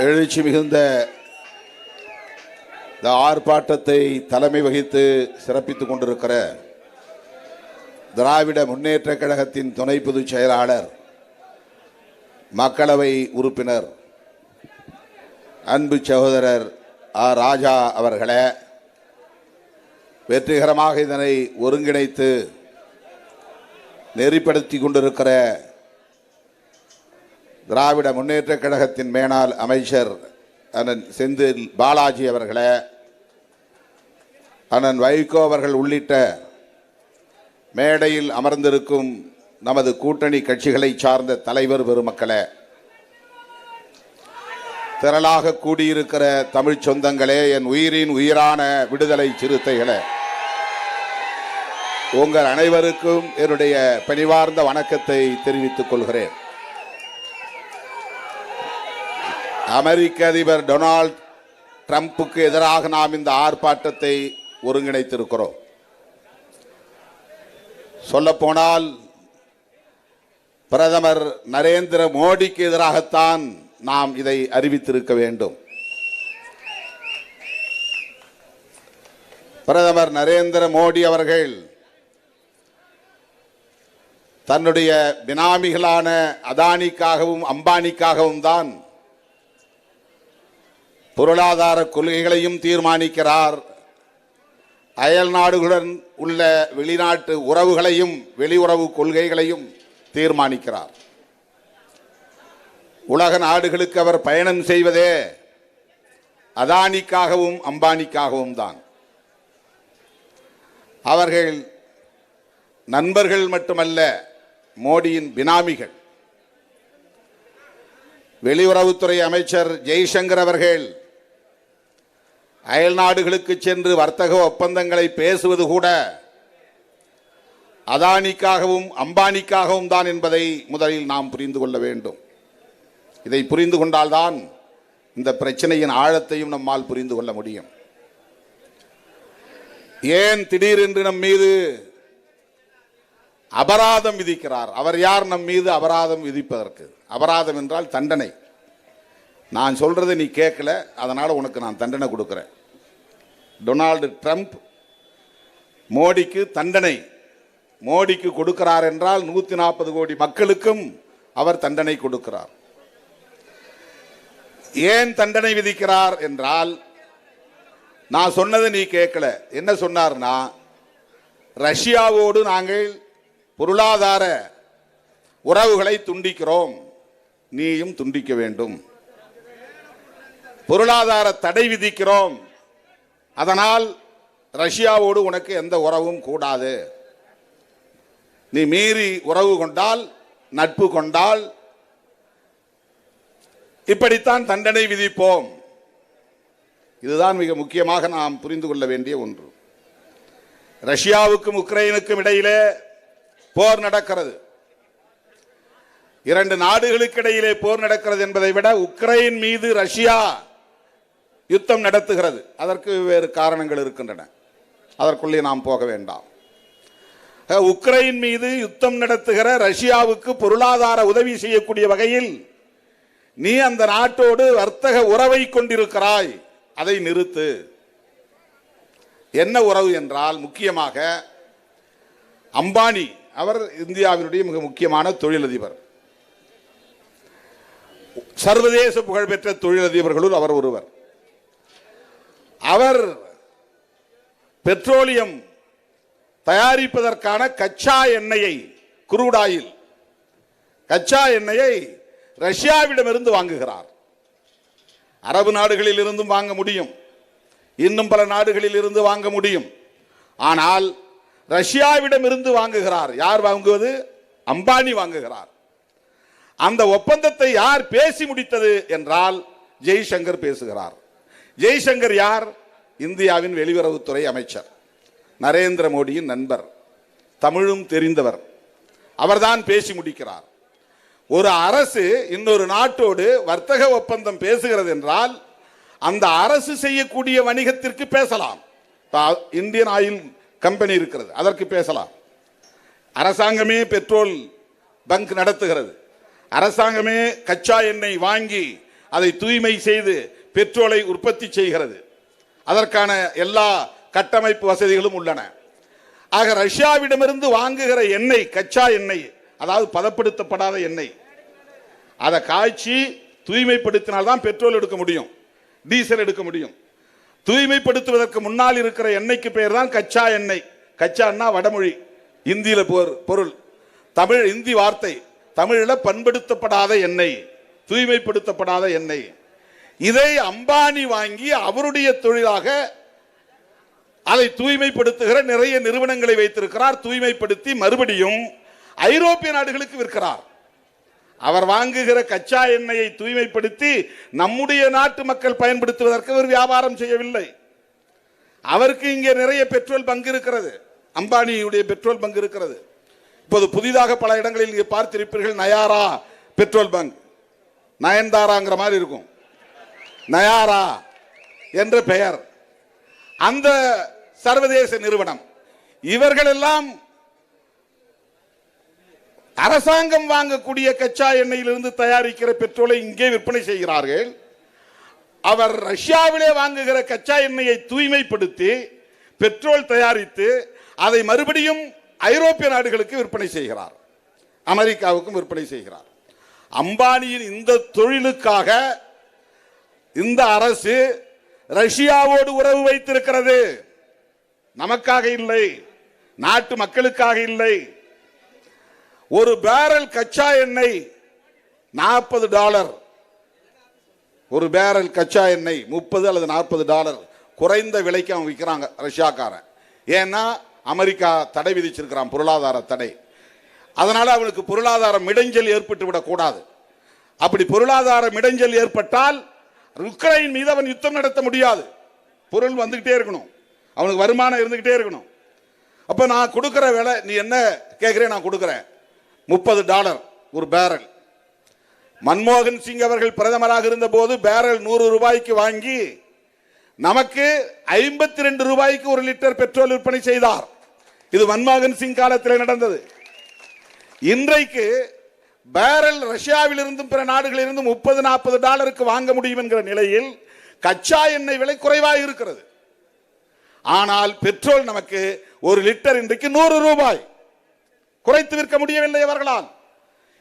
எழுச்சி மிகுந்த இந்த ஆர்ப்பாட்டத்தை தலைமை வகித்து சிறப்பித்துக் கொண்டிருக்கிற திராவிட முன்னேற்ற கழகத்தின் துணை பொதுச் செயலாளர், மக்களவை உறுப்பினர், அன்பு சகோதரர் ராஜா அவர்களே, வெற்றிகரமாக இதனை ஒருங்கிணைத்து நெறிப்படுத்தி கொண்டிருக்கிற திராவிட முன்னேற்ற கழகத்தின் மேனாள் அமைச்சர் அண்ணன் செந்தில் பாலாஜி அவர்களே, அண்ணன் வைகோ அவர்கள் உள்ளிட்ட மேடையில் அமர்ந்திருக்கும் நமது கூட்டணி கட்சிகளை சார்ந்த தலைவர் பெருமக்களே, திரளாக கூடியிருக்கிற தமிழ் சொந்தங்களே, என் உயிரின் உயிரான விடுதலை சிறுத்தைகளே, உங்கள் அனைவருக்கும் என்னுடைய பணிவார்ந்த வணக்கத்தை தெரிவித்துக் கொள்கிறேன். அமெரிக்க அதிபர் டொனால்ட் ட்ரம்புக்கு எதிராக நாம் இந்த ஆர்ப்பாட்டத்தை ஒருங்கிணைத்திருக்கிறோம். சொல்லப்போனால் பிரதமர் நரேந்திர மோடிக்கு எதிராகத்தான் நாம் இதை அறிவித்திருக்க வேண்டும். பிரதமர் நரேந்திர மோடி அவர்கள் தன்னுடைய பினாமிகளான அதானிக்காகவும் அம்பானிக்காகவும் தான் பொருளாதார கொள்கைகளையும் தீர்மானிக்கிறார். அயல் நாடுகளுடன் உள்ள வெளிநாட்டு உறவுகளையும் வெளியுறவு கொள்கைகளையும் தீர்மானிக்கிறார். உலக நாடுகளுக்கு அவர் பயணம் செய்வதே அதானிக்காகவும் அம்பானிக்காகவும் தான். அவர்கள் நண்பர்கள் மட்டுமல்ல, மோடியின் பினாமிகள். வெளியுறவுத்துறை அமைச்சர் ஜெய்சங்கர் அவர்கள் அயல் நாடுகளுக்கு சென்று வர்த்தக ஒப்பந்தங்களை பேசுவது கூட அதானிக்காகவும் அம்பானிக்காகவும் தான் என்பதை முதலில் நாம் புரிந்து கொள்ள வேண்டும். இதை புரிந்து கொண்டால்தான் இந்த பிரச்சனையின் ஆழத்தையும் நம்மால் புரிந்து கொள்ள முடியும். ஏன் திடீரென்று நம் மீது அபராதம் விதிக்கிறார்? அவர் யார் நம் மீது அபராதம் விதிப்பதற்கு? அபராதம் என்றால் தண்டனை. நான் சொல்றதை நீ கேட்கல, அதனால உனக்கு நான் தண்டனை கொடுக்கிறேன். டொனால்டு ட்ரம்ப் மோடிக்கு தண்டனை மோடிக்கு கொடுக்கிறார் என்றால் 140 கோடி மக்களுக்கும் அவர் தண்டனை கொடுக்கிறார். ஏன் தண்டனை விதிக்கிறார் என்றால், நான் சொன்னதை நீ கேட்கல. என்ன சொன்னார்னா, ரஷ்யாவோடு நாங்கள் பொருளாதார உறவுகளை துண்டிக்கிறோம், நீயும் துண்டிக்க வேண்டும். பொருளாதார தடை விதிக்கிறோம், அதனால் ரஷ்யாவோடு உனக்கு எந்த உறவும் கூடாது. நீ மீறி உறவு கொண்டால், நட்பு கொண்டால் இப்படித்தான் தண்டனை விதிப்போம். இதுதான் மிக முக்கியமாக நாம் புரிந்து கொள்ள வேண்டிய ஒன்று. ரஷ்யாவுக்கும் உக்ரைனுக்கும் இடையிலே போர் நடக்கிறது. இரண்டு நாடுகளுக்கு இடையிலே போர் நடக்கிறது என்பதை விட உக்ரைன் மீது ரஷ்யா யுத்தம் நடத்துகிறது. அதற்கு வேறு காரணங்கள் இருக்கின்றன, அதற்குள்ளே நாம் போக வேண்டாம். உக்ரைன் மீது யுத்தம் நடத்துகிற ரஷ்யாவுக்கு பொருளாதார உதவி செய்யக்கூடிய வகையில் நீ அந்த நாட்டோடு வர்த்தக உறவை கொண்டிருக்கிறாய், அதை நிறுத்து. என்ன உறவு என்றால், முக்கியமாக அம்பானி, அவர் இந்தியாவினுடைய மிக முக்கியமான தொழிலதிபர், சர்வதேச புகழ்பெற்ற தொழிலதிபர்களுள் அவர் ஒருவர். அவர் பெட்ரோலியம் தயாரிப்பதற்கான கச்சா எண்ணெயை, குரூட் ஆயில் கச்சா எண்ணெயை ரஷ்யாவிடமிருந்து வாங்குகிறார். அரபு நாடுகளில் இருந்தும் வாங்க முடியும், இன்னும் பல நாடுகளில் இருந்து வாங்க முடியும். ஆனால் ரஷ்யாவிடம் இருந்து வாங்குகிறார். யார் வாங்குவது? அம்பானி வாங்குகிறார். அந்த ஒப்பந்தத்தை யார் பேசி முடித்தது என்றால் ஜெய்சங்கர் பேசுகிறார். ஜெய்சங்கர் யார்? இந்தியாவின் வெளியுறவுத்துறை அமைச்சர், நரேந்திர மோடியின் நண்பர், தமிழும் தெரிந்தவர். அவர்தான் பேசி முடிக்கிறார். ஒரு அரசு இன்னொரு நாட்டோடு வர்த்தக ஒப்பந்தம் பேசுகிறது என்றால் அந்த அரசு செய்யக்கூடிய வணிகத்திற்கு பேசலாம். இந்தியன் ஆயில் கம்பெனி இருக்கிறது, அதற்கு பேசலாம். அரசாங்கமே பெட்ரோல் பங்க் நடத்துகிறது, அரசாங்கமே கச்சா எண்ணெய் வாங்கி அதை தூய்மை செய்து பெட்ரோலை உற்பத்தி செய்கிறது. அதற்கான எல்லா கட்டமைப்பு வசதிகளும் உள்ளன. ஆக ரஷ்யாவிடமிருந்து வாங்குகிற எண்ணெய், கச்சா எண்ணெய், அதாவது பதப்படுத்தப்படாத எண்ணெய், அதை காய்ச்சி தூய்மைப்படுத்தினால்தான் பெட்ரோல் எடுக்க முடியும், டீசல் எடுக்க முடியும். தூய்மைப்படுத்துவதற்கு முன்னால் இருக்கிற எண்ணெய்க்கு பெயர் தான் கச்சா எண்ணெய். கச்சான்னா வடமொழி, இந்தியில பொருள், தமிழ் இந்தி வார்த்தை, தமிழில் பண்படுத்தப்படாத எண்ணெய், தூய்மைப்படுத்தப்படாத எண்ணெய். இதை அம்பானி வாங்கி அவருடைய தொழிலாக அதை தூய்மைப்படுத்துகிற நிறைய நிறுவனங்களை வைத்திருக்கிறார். தூய்மைப்படுத்தி மறுபடியும் ஐரோப்பிய நாடுகளுக்கு விற்கிறார். அவர் வாங்குகிற கச்சா எண்ணெயை தூய்மைப்படுத்தி நம்முடைய நாட்டு மக்கள் பயன்படுத்துவதற்கு ஒரு வியாபாரம் செய்யவில்லை. அவருக்கு இங்கே நிறைய பெட்ரோல் பங்கு இருக்கிறது, அம்பானியுடைய பெட்ரோல் பங்கு இருக்கிறது. இப்போது புதிதாக பல இடங்களில் இங்கே பார்த்திருப்பீர்கள், நயாரா பெட்ரோல் பங்க், நயன்தாராங்கிற மாதிரி இருக்கும், நயாரா என்ற பெயர். அந்த சர்வதேச நிறுவனம், இவர்கள் எல்லாம் அரசாங்கம் வாங்கக்கூடிய கச்சா எண்ணெயிலிருந்து தயாரிக்கிற பெட்ரோலை இங்கே விற்பனை செய்கிறார்கள். அவர் ரஷ்யாவிலே வாங்குகிற கச்சா எண்ணெயை தூய்மைப்படுத்தி பெட்ரோல் தயாரித்து அதை மறுபடியும் ஐரோப்பிய நாடுகளுக்கு விற்பனை செய்கிறார், அமெரிக்காவுக்கும் விற்பனை செய்கிறார். அம்பானியின் இந்த தொழிலுக்காக இந்த அரசு ரஷ்யாவோடு உறவு வைத்திருக்கிறது. நமக்காக இல்லை, நாட்டு மக்களுக்காக இல்லை. ஒரு பேரல் கச்சா எண்ணெய் $40, ஒரு பேரல் கச்சா எண்ணெய் $30 அல்லது $40 குறைந்த விலைக்கு அவன் விற்கிறாங்க ரஷ்யாக்காரன். ஏன்னா அமெரிக்கா தடை விதிச்சிருக்கிறான், பொருளாதார தடை. அதனால அவனுக்கு பொருளாதார மிடைஞ்சல் ஏற்பட்டு விடக்கூடாது. அப்படி பொருளாதார மிடைஞ்சல் ஏற்பட்டால் உக்ரைன் மீது அவன் யுத்தம் நடத்த முடியாது. பொருள் வந்துகிட்டே இருக்கணும், அவனுக்கு வருமானம் இருந்துகிட்டே இருக்கணும். அப்ப நான் கொடுக்கிற விலை, நீ என்ன கேட்கிறேன், நான் கொடுக்கிறேன் $30 ஒரு பேரல். மன்மோகன் சிங் அவர்கள் பிரதமராக இருந்த போது பேரல் $100 வாங்கி நமக்கு $52 ஒரு லிட்டர் பெட்ரோல் விற்பனை செய்தார். இது மன்மோகன் சிங் காலத்தில் நடந்தது. இன்றைக்கு பேரல் ரஷ்யாவில் இருந்தும் பிற நாடுகளில் இருந்தும் $30-40 வாங்க முடியும் என்கிற நிலையில் கச்சா எண்ணெய் விலை குறைவாக இருக்கிறது. ஆனால் பெட்ரோல் நமக்கு ஒரு லிட்டர் இன்றைக்கு $100 குறைத்து விற்க முடியவில்லை அவர்களால்.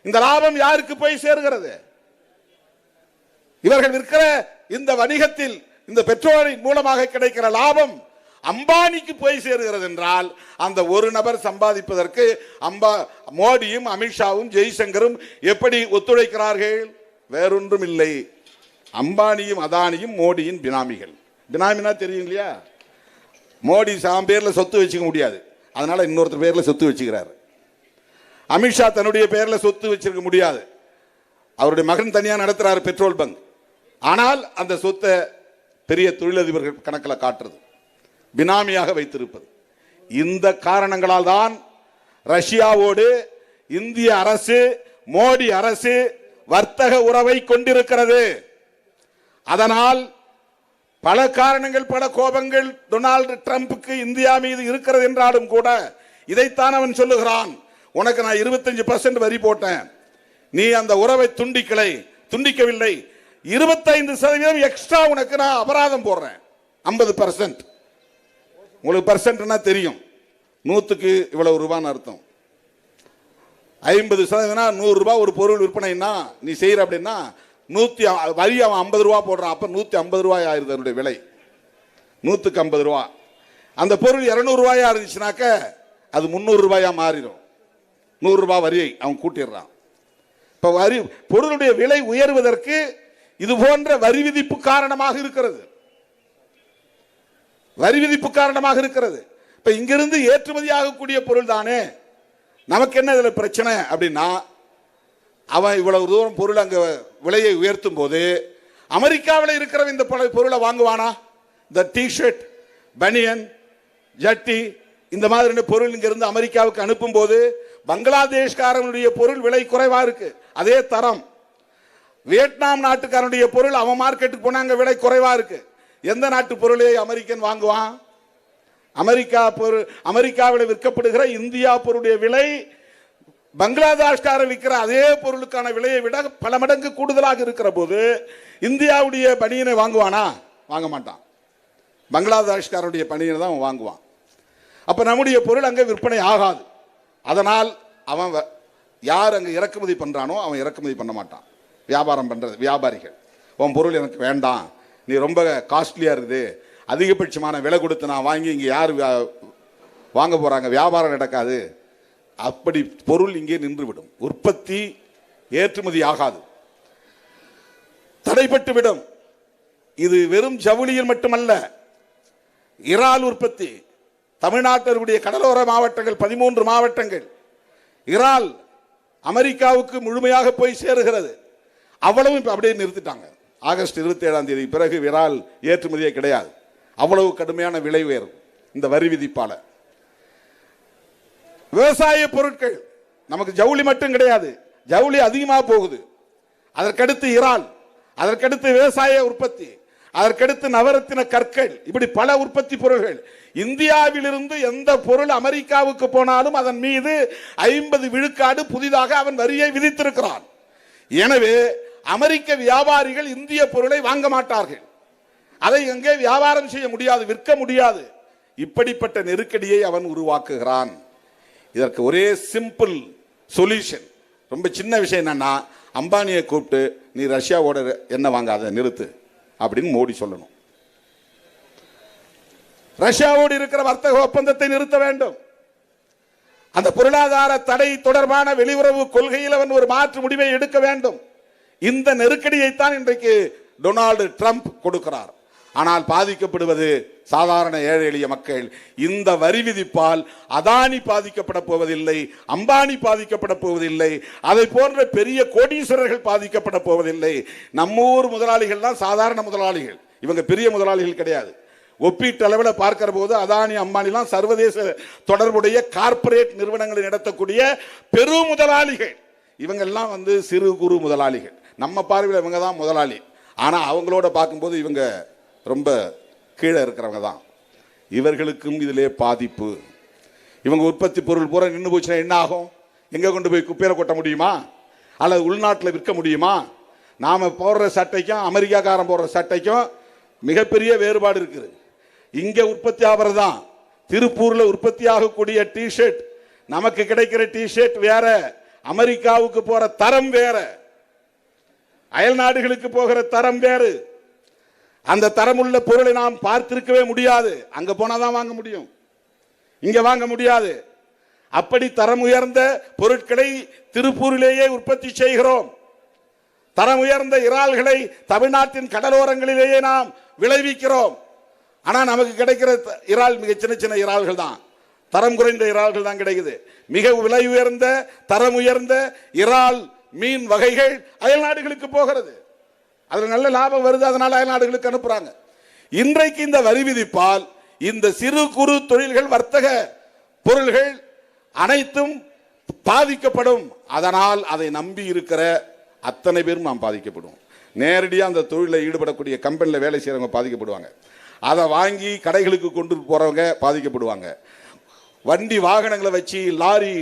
இந்த லாபம் யாருக்கு போய் சேர்கிறது? இவர்கள் விற்கிற இந்த வணிகத்தில் இந்த பெட்ரோலின் மூலமாக கிடைக்கிற லாபம் அம்பானிக்கு போய் சேருகிறது என்றால் அந்த ஒரு நபர் சம்பாதிப்பதற்கு மோடியும் அமித்ஷாவும் ஜெய்சங்கரும் எப்படி ஒத்துழைக்கிறார்கள்? வேறொன்றும் இல்லை, அம்பானியும் அதானியும் மோடியின் பினாமிகள். பினாமினா தெரியும் இல்லையா? மோடி சாம் பேர்ல சொத்து வச்சுக்க முடியாது, அதனால இன்னொருத்தர் பேர்ல சொத்து வச்சுக்கிறார். அமித்ஷா தன்னுடைய பேர்ல சொத்து வச்சிருக்க முடியாது, அவருடைய மகன் தனியா நடத்துறாரு பெட்ரோல் பங்க். ஆனால் அந்த சொத்தை பெரிய தொழிலதிபர்கள் கணக்கில் காட்டுறது, பினாமியாக வைத்திருப்பது. இந்த காரணங்களால் தான் ரஷ்யாவோடு இந்திய அரசு, மோடி அரசு வர்த்தக உறவை கொண்டிருக்கிறது. அதனால் பல காரணங்கள், பல கோபங்கள் டொனால்டு டிரம்புக்கு இந்தியா மீது இருக்கிறது என்றாலும் கூட இதைத்தான் அவன் சொல்லுகிறான், உனக்கு நான் 25% வரி போட்டேன், நீ அந்த உறவை துண்டிக்கவில்லை, 25% எக்ஸ்ட்ரா உனக்கு நான் அபராதம் போடுறேன், 50%. உங்களுக்கு பர்சன்ட்னா தெரியும், 100க்கு இவ்வளவு ரூபான்னு அர்த்தம். 50% $100 ஒரு பொருள் விற்பனைன்னா நீ செய்யற அப்படின்னா வரி அவன் $50 போடுறான், அப்ப $150 ஆயிருது அதனுடைய விலை, 100க்கு $50. அந்த பொருள் $200 இருந்துச்சுனாக்க அது $300 மாறிடும். $100 வரியை அவன் கூட்டிடுறான். இப்ப வரி பொருளுடைய விலை உயர்வதற்கு இது போன்ற வரி விதிப்பு காரணமாக இருக்கிறது, வரி விதிப்பு காரணமாக இருக்கிறது. இப்ப இங்கிருந்து ஏற்றுமதி ஆகக்கூடிய பொருள் தானே, நமக்கு என்ன இதுல பிரச்சனை அப்படின்னா, அவன் இவ்வளவு தூரம் பொருள் அங்க விலையை உயர்த்தும் போது அமெரிக்காவில் இருக்கிற இந்த பொருளை வாங்குவானா? இந்த டிஷர்ட், பனியன், ஜட்டி, இந்த மாதிரி பொருள் இங்கிருந்து அமெரிக்காவுக்கு அனுப்பும் போது பங்களாதேஷ்காரனுடைய பொருள் விலை குறைவா இருக்கு, அதே தரம். வியட்நாம் நாட்டுக்காரனுடைய பொருள் அவன் மார்க்கெட்டுக்கு போனா அங்க விலை குறைவா இருக்கு. எந்த நாட்டு பொருளை அமெரிக்கன் வாங்குவான்? அமெரிக்காவில் விற்கப்படுகிற இந்தியா பொருளுடைய விலை பங்களாதேஷ்காரர் விற்கிற அதே பொருளுக்கான விலையை விட பல மடங்கு கூடுதலாக இருக்கிற போது இந்தியாவுடைய பனியனை வாங்குவானா? வாங்க மாட்டான். பங்களாதேஷ்காரருடைய பனியனை தான் வாங்குவான். அப்ப நம்முடைய பொருள் அங்கே விற்பனை ஆகாது. அதனால் அவன் யார் அங்கே இறக்குமதி பண்றானோ அவன் இறக்குமதி பண்ண மாட்டான். வியாபாரம் பண்றது வியாபாரிகள், உன் பொருள் எனக்கு வேண்டாம், நீ ரொம்ப காஸ்ட்லியா இருக்குது, அதிகபட்சமான விலை கொடுத்து நான் வாங்கி இங்கே யார் வாங்க போறாங்க, வியாபாரம் நடக்காது. அப்படி பொருள் இங்கே நின்றுவிடும். உற்பத்தி ஏற்றுமதி ஆகாது, தடைப்பட்டு விடும். இது வெறும் ஜவுளியில் மட்டுமல்ல, இறால் உற்பத்தி தமிழ்நாட்டினுடைய கடலோர மாவட்டங்கள் 13 மாவட்டங்கள் இறால் அமெரிக்காவுக்கு முழுமையாக போய் சேருகிறது. அவ்வளவு அப்படியே நிறுத்திட்டாங்க. ஆகஸ்ட் 27ஆம் தேதி பிறகு இறால் ஏற்றுமதியே கிடையாது. அவ்வளவு கடுமையான விலை உயர்வு இந்த வரி விதிப்பால. விவசாய பொருட்கள் நமக்கு ஜவுளி மட்டும் கிடையாது, ஜவுளி அதிகமாக போகுது. அதற்கடுத்து இறால், அதற்கடுத்து விவசாய உற்பத்தி, அதற்கடுத்து நவரத்தின கற்கள், இப்படி பல உற்பத்தி பொருள்கள். இந்தியாவிலிருந்து எந்த பொருள் அமெரிக்காவுக்கு போனாலும் அதன் மீது 50 விழுக்காடு புதிதாக அவன் வரியை விதித்திருக்கிறான். எனவே அமெரிக்க வியாபாரிகள் இந்திய பொருளை வாங்க மாட்டார்கள். அதை எங்கே வியாபாரம் செய்ய முடியாது, விற்க முடியாது. இப்படிப்பட்ட நெருக்கடியை அவன் உருவாக்குகிறான். இதற்கு ஒரே சிம்பிள் சொல்யூஷன், ரொம்ப சின்ன விஷயம் என்னன்னா, அம்பானியை கூப்பிட்டு நீ ரஷ்யாவோட என்ன வாங்காத நிறுத்து அப்படின்னு மோடி சொல்லணும். ரஷ்யாவோடு இருக்கிற வர்த்தக ஒப்பந்தத்தை நிறுத்த வேண்டும். அந்த பொருளாதார தடை தொடர்பான வெளியுறவு கொள்கையில் அவன் ஒரு மாற்று முடிவை எடுக்க வேண்டும். இந்த நெருக்கடியைத்தான் இன்றைக்கு டொனால்டு ட்ரம்ப் கொடுக்கிறார். ஆனால் பாதிக்கப்படுவது சாதாரண ஏழை எளிய மக்கள். இந்த வரி விதிப்பால் அதானி பாதிக்கப்பட போவதில்லை, அம்பானி பாதிக்கப்பட போவதில்லை, அதை போன்ற பெரிய கோடீஸ்வரர்கள் பாதிக்கப்பட போவதில்லை. நம்மூர் முதலாளிகள் தான் சாதாரண முதலாளிகள், இவங்க பெரிய முதலாளிகள் கிடையாது. ஒப்பீட்டு அளவில் பார்க்கிற போது அதானி அம்பானிலாம் சர்வதேச தொடர்புடைய கார்ப்பரேட் நிறுவனங்களை நடத்தக்கூடிய பெரு முதலாளிகள். இவங்கெல்லாம் சிறு குறு முதலாளிகள். நம்ம பார்வையில் இவங்க தான் முதலாளி. ஆனா அவங்களோட பார்க்கும்போது இவங்க ரொம்ப கீழே இருக்கிறவங்க தான். இவர்களுக்கும் இதிலே பாதிப்பு. இவங்க உற்பத்தி பொருள் பூரா நின்று போச்சுன்னா என்ன ஆகும்? எங்க கொண்டு போய் குப்பையில கொட்ட முடியுமா? அல்லது உள்நாட்டில் விற்க முடியுமா? நாம போடுற சட்டைக்கும் அமெரிக்காக்காரன் போடுற சட்டைக்கும் மிகப்பெரிய வேறுபாடு இருக்குது. இங்க உற்பத்தி ஆகிறதான். திருப்பூர்ல உற்பத்தி ஆகக்கூடிய டிஷர்ட், நமக்கு கிடைக்கிற டிஷர்ட் வேற, அமெரிக்காவுக்கு போற தரம் வேற, அயல் நாடுகளுக்கு போகிற தரம் வேறு. அந்த தரமுள்ள பொருளை நாம் பார்த்திருக்கவே முடியாது. அங்க போனாதான் வாங்க முடியும், இங்க வாங்க முடியாது. அப்படி தரம் உயர்ந்த பொருட்களை திருப்பூரிலேயே உற்பத்தி செய்கிறோம். தரம் உயர்ந்த இறால்களை தமிழ்நாட்டின் கடலோரங்களிலேயே நாம் விளைவிக்கிறோம். ஆனா நமக்கு கிடைக்கிற இறால் மிக சின்ன சின்ன இறால்கள் தான், தரம் குறைந்த இறால்கள் தான் கிடைக்குது. மிக விலை உயர்ந்த தரம் உயர்ந்த இறால் மீன் வகைகள் அயல் நாடுகளுக்கு போகிறது. அதுல நல்ல லாபம் வருது, அதனால அயல் நாடுகளுக்கு அனுப்புறாங்க. இன்றைக்கு இந்த வரி விதிப்பால் இந்த சிறு குறு தொழில்கள், வர்த்தக பொருள்கள் அனைத்தும் பாதிக்கப்படும். அதனால் அதை நம்பி இருக்கிற அத்தனை பேரும் நாம் பாதிக்கப்படுவோம். நேரடியாக அந்த தொழிலில் ஈடுபடக்கூடிய கம்பெனியில் வேலை செய்கிறவங்க பாதிக்கப்படுவாங்க. அதை வாங்கி கடைகளுக்கு கொண்டு போறவங்க பாதிக்கப்படுவாங்க. வண்டி வாகனங்களை வச்சு லாரி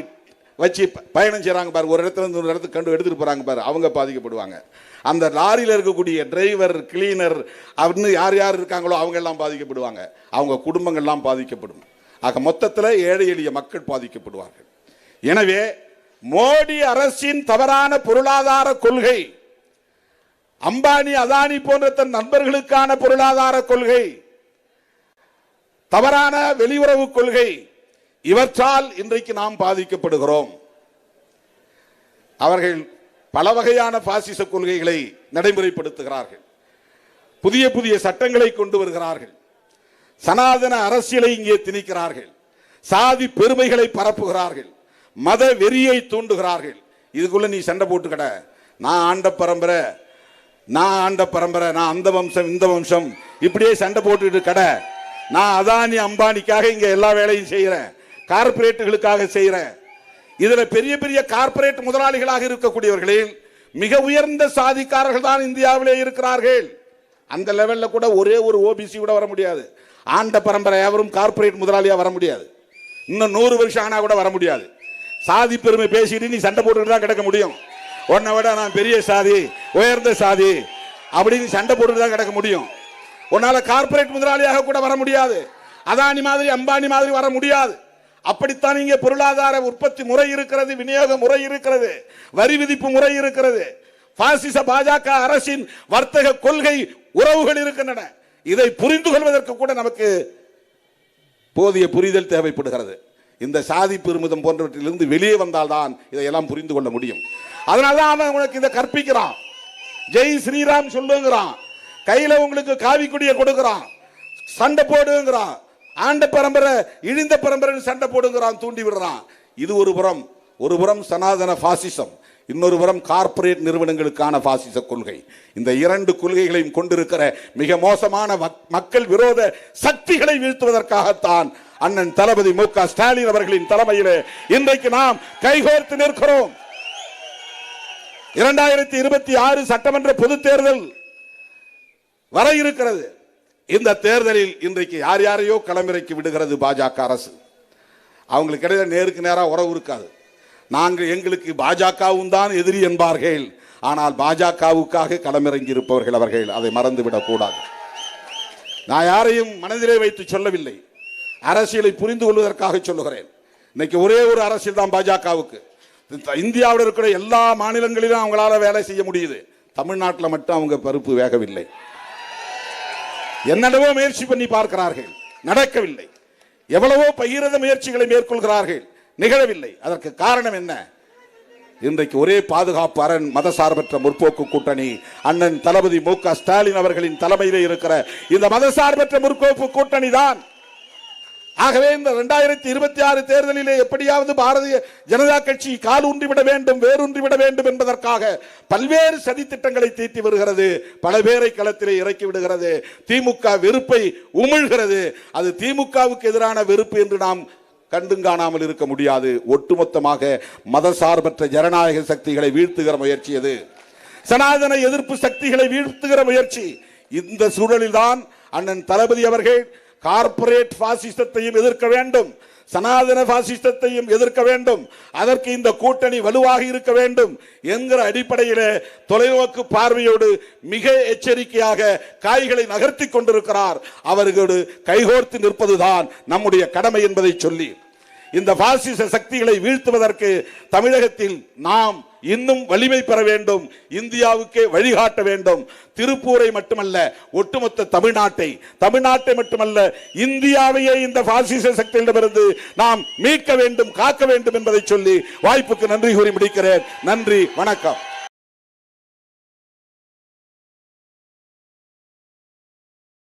வச்சு பயணம் செய்கிறாங்க பாரு, ஒரு இடத்துல இருந்து ஒரு இடத்துக்கு கண்டு எடுத்துட்டு போறாங்க பாரு, அவங்க பாதிக்கப்படுவாங்க. அந்த லாரியில் இருக்கக்கூடிய டிரைவர், கிளீனர் அப்படின்னு யார் யார் இருக்காங்களோ அவங்க எல்லாம் பாதிக்கப்படுவாங்க. அவங்க குடும்பங்கள்லாம் பாதிக்கப்படும். ஆக மொத்தத்தில் ஏழை எளிய மக்கள் பாதிக்கப்படுவார்கள். எனவே மோடி அரசின் தவறான பொருளாதார கொள்கை, அம்பானி அதானி போன்ற தன் நண்பர்களுக்கான பொருளாதார கொள்கை, தவறான வெளியுறவு கொள்கை, இவற்றால் இன்றைக்கு நாம் பாதிக்கப்படுகிறோம். அவர்கள் பல வகையான பாசிச கொள்கைகளை நடைமுறைப்படுத்துகிறார்கள், புதிய புதிய சட்டங்களை கொண்டு வருகிறார்கள், சனாதன அரசியலை இங்கே திணிக்கிறார்கள், சாதி பெருமைகளை பரப்புகிறார்கள், மத வெறியை தூண்டுகிறார்கள். இதுக்குள்ள நீ சண்டை போட்டுக்கட, நான் ஆண்ட பரம்பரை, நான் அந்த வம்சம் இந்த வம்சம், இப்படியே சண்டை போட்டுட்டு கடை, நான் அதானி அம்பானிக்காக இங்க எல்லா வேலையும் செய்யறேன், கார்பரேட்டுகளுக்காக செய்யறேன். இதுல பெரிய பெரிய கார்பரேட் முதலாளிகளாக இருக்கக்கூடியவர்களில் மிக உயர்ந்த சாதிக்காரர்கள் தான் இந்தியாவிலே இருக்கிறார்கள். அந்த லெவல்ல கூட ஒரே ஒரு ஓபிசி கூட வர முடியாது. ஆண்ட பரம்பரை எவரும் கார்பரேட் முதலாளியா வர முடியாது. இன்னும் 100 வருஷம் ஆனா கூட வர முடியாது. சாதி பெருமை பேசிட்டு நீ சண்டை போட்டுட்டு தான் கிடக்க முடியும். உன்னை விட நான் பெரிய சாதி, உயர்ந்த சாதி அப்படின்னு சண்டை போட்டுட்டு தான் கிடக்க முடியும். உன்னால கார்பரேட் முதலாளியாக கூட வர முடியாது. அதானி மாதிரி அம்பானி மாதிரி வர முடியாது. அப்படித்தான் இங்கே பொருளாதார உற்பத்தி முறை இருக்கிறது, விநியோக முறை இருக்கிறது, வரி விதிப்பு முறை இருக்கிறது. பாசிச பாஜக அரசின் வர்த்தக கொள்கை உறவுகள் இருக்கின்றன. இதை புரிந்து கொள்வதற்கு கூட நமக்கு போதிய புரிதல் தேவைப்படுகிறது. இந்த சாதி பெருமிதம் போன்றவற்றிலிருந்து வெளியே வந்தால்தான் இதையெல்லாம் புரிந்து கொள்ள முடியும். அதனால்தான் அவன் உனக்கு இதை கற்பிக்கிறான். ஜெய் ஸ்ரீராம் சொல்லுங்கிறான், கையில உங்களுக்கு காவி கொடியை கொடுக்கிறான், சண்டை போடுங்கிறான், ஆண்ட பரம்பரை இழிந்த பரம்பரை சண்டை போடுங்கிறான், தூண்டி விடுறான். இது ஒரு புறம் சனாதன பாசிசம், இன்னொரு புறம் கார்ப்பரேட் நிறுவனங்களுக்கான பாசிச கொள்கை. இந்த இரண்டு கொள்கைகளையும் கொண்டிருக்கிற மிக மோசமான மக்கள் விரோத சக்திகளை வீழ்த்துவதற்காகத்தான் அண்ணன் தளபதி மு.க. ஸ்டாலின் அவர்களின் தலைமையிலே இன்றைக்கு நாம் கைகோர்த்து நிற்கிறோம். 2026 சட்டமன்ற பொது தேர்தல் வர இருக்கிறது. இந்த தேர்தலில் இன்றைக்கு யார் யாரையோ களமிறக்கி விடுகிறது பாஜக அரசு. அவங்களுக்கு இடையில நேருக்கு நேராக உறவு இருக்காது. எங்களுக்கு பாஜகவும் தான் எதிரி என்பார்கள். ஆனால் பாஜகவுக்காக களமிறங்கி இருப்பவர்கள் அவர்கள். அதை மறந்துவிடக் கூடாது. நான் யாரையும் மனதிலே வைத்து சொல்லவில்லை, அரசியலை புரிந்து கொள்வதற்காக சொல்லுகிறேன். இன்னைக்கு ஒரே ஒரு அரசியல் தான் பாஜகவுக்கு. இந்தியாவில் இருக்கிற எல்லா மாநிலங்களிலும் அவங்களால வேலை செய்ய முடியுது. தமிழ்நாட்டில் மட்டும் அவங்க பருப்பு வேகவில்லை. என்னென்னவோ முயற்சி பண்ணி பார்க்கிறார்கள், நடக்கவில்லை. எவ்வளவோ பகிரத முயற்சிகளை மேற்கொள்கிறார்கள், நிகழவில்லை. அதற்கு காரணம் என்ன? இன்றைக்கு ஒரே பாதுகாப்பு அரண் மதசார்பற்ற முற்போக்கு கூட்டணி அண்ணன் தளபதி மு.க. ஸ்டாலின் அவர்களின் தலைமையிலே இருக்கிற இந்த மதசார்பற்ற முற்போக்கு கூட்டணி தான். ஆகவே இந்த 2026 தேர்தலிலே எப்படியாவது பாரதிய ஜனதா கட்சி கால் ஊன்றிவிட வேண்டும், வேரூன்றிவிட வேண்டும் என்பதற்காக பல்வேறு சதி திட்டங்களை தீட்டி வருகிறது. பல பேரை களத்திலே இறக்கி விடுகிறது. திமுக வெறுப்பை உமிழ்கிறது. அது திமுகவுக்கு எதிரான வெறுப்பு என்று நாம் கண்டுங்காணாமல் இருக்க முடியாது. ஒட்டுமொத்தமாக மதசார்பற்ற ஜனநாயக சக்திகளை வீழ்த்துகிற முயற்சி அது. சனாதன எதிர்ப்பு சக்திகளை வீழ்த்துகிற முயற்சி. இந்த சூழலில் தான் அண்ணன் தளபதி அவர்கள் கார்ப்பரேட் பாசிசத்தையும் எதிர்க்க வேண்டும், சனாதன பாசிசத்தையும் எதிர்க்க வேண்டும். அதற்கு இந்த கூட்டணி வலுவாக இருக்க வேண்டும் என்கிற அடிப்படையிலே தொலைநோக்கு பார்வையோடு மிக எச்சரிக்கையாக காய்களை நகர்த்தி கொண்டிருக்கிறார். அவர்களோடு கைகோர்த்து நிற்பதுதான் நம்முடைய கடமை என்பதை சொல்லி, இந்த பாசிச சக்திகளை வீழ்த்துவதற்கு தமிழகத்தில் நாம் இன்னும் வலிமை பெற வேண்டும், இந்தியாவுக்கே வழிகாட்ட வேண்டும். திருப்பூரை மட்டுமல்ல, ஒட்டுமொத்த தமிழ்நாட்டை மட்டுமல்ல, இந்தியாவையே இந்த பாசிச சக்தியிடமிருந்து நாம் மீட்க வேண்டும், காக்க வேண்டும் என்பதை சொல்லி வாய்ப்புக்கு நன்றி கூறி முடிக்கிறேன். நன்றி, வணக்கம்.